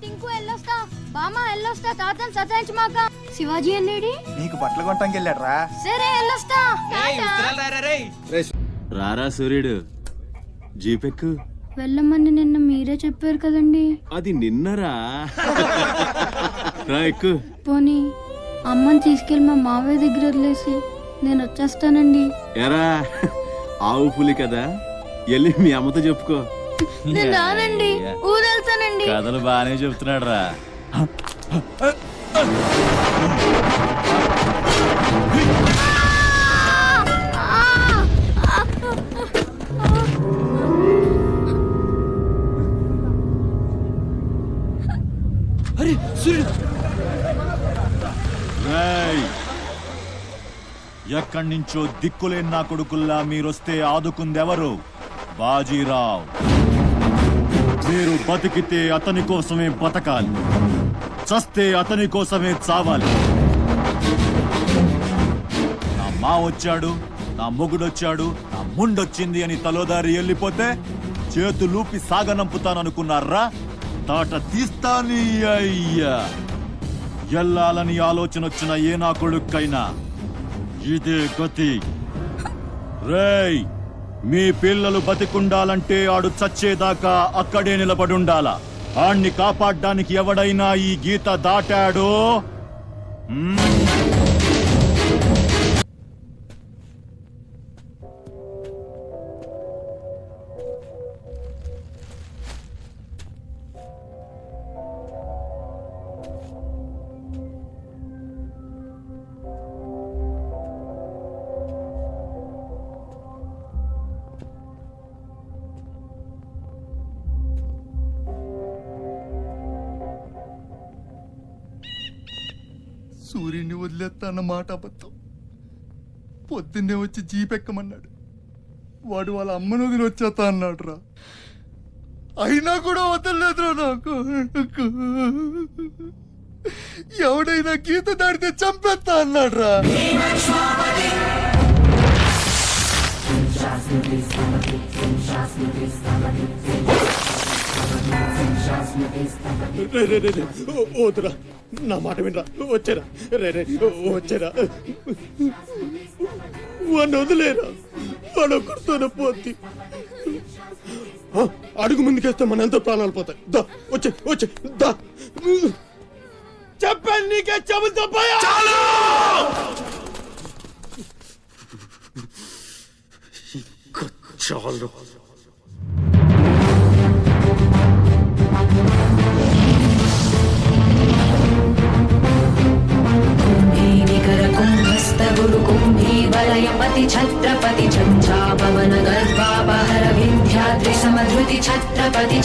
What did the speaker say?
టింకు వెళ్ళొస్తా బామా వెళ్ళొస్తా తాతని సతాయించమాక శివాజీ అన్నేడి నీకు బట్టలు కొనటానికి వెళ్ళాడ్రా. సరే వెళ్ళొస్తా రారా సూర్యుడు జీపెక్కు. వెళ్ళమని నిన్న మీరే చెప్పారు కదండి. అది నిన్నరా. రా ఎక్కు. పోనీ అమ్మని తీసుకెళ్లి మా మావయ్య దగ్గర వదిలేసి నేను వచ్చేస్తానండి. ఎరా ఆవు పులి కదా, వెళ్ళి మీ అమ్మతో చెప్పుకో. నేను రానండి, ఊరెళ్తానండి. కథలు బానే చెప్తున్నాడు రా. అరే సూర్యుడు, ఎక్కడి నుంచో దిక్కులేని నా కొడుకుల్లా మీరొస్తే ఆదుకుందెవరు? బాజీరావ్. మీరు బతికితే అతని కోసమే బతకాలి, చస్తే అతని కోసమే చావాలి. నా మా వచ్చాడు, నా మొగుడొచ్చాడు, నా ముండొచ్చింది అని తలోదారి వెళ్ళిపోతే చేతులూపి సాగనంపుతాననుకున్నారా? తాట తీస్తాని అయ్యా. ఎల్లాలని ఆలోచన వచ్చిన ఏ నా కొడుక్కైనా ఇదే గతి. రేయ్, మీ పిల్లలు బతికుండాలంటే ఆడు చచ్చేదాకా అక్కడే నిలబడుండాలా. ఆణ్ణి కాపాడ్డానికి ఎవడైనా ఈ గీత దాటాడో సూర్యుడిని వదిలేస్తా అన్న మాట అబద్ధం. పొద్దున్నే వచ్చి జీపెక్కమన్నాడు. వాడు వాళ్ళ అమ్మను వదిలి వచ్చేస్తా అన్నాడు రా. అయినా కూడా వదలలేదురా నాకు. ఎవడైనా గీత దాడితే చంపేస్తా అన్నాడు రా. వద్దురా, నా మాట వినరా. వచ్చారా రే, వచ్చారా. వాడిని వదిలేరా, వాడు ఒక్కడితోనే పోద్ది. అడుగు ముందుకేస్తే మన ఎంత ప్రాణాలు పోతాయి. దా వచ్చే వచ్చే దా. చెప్పాను నీకే, చెబుతా చాలు. वलयपति छत्रपति झंझापवन गर्भापहर विंध्याद्रि समधृति छत्रपति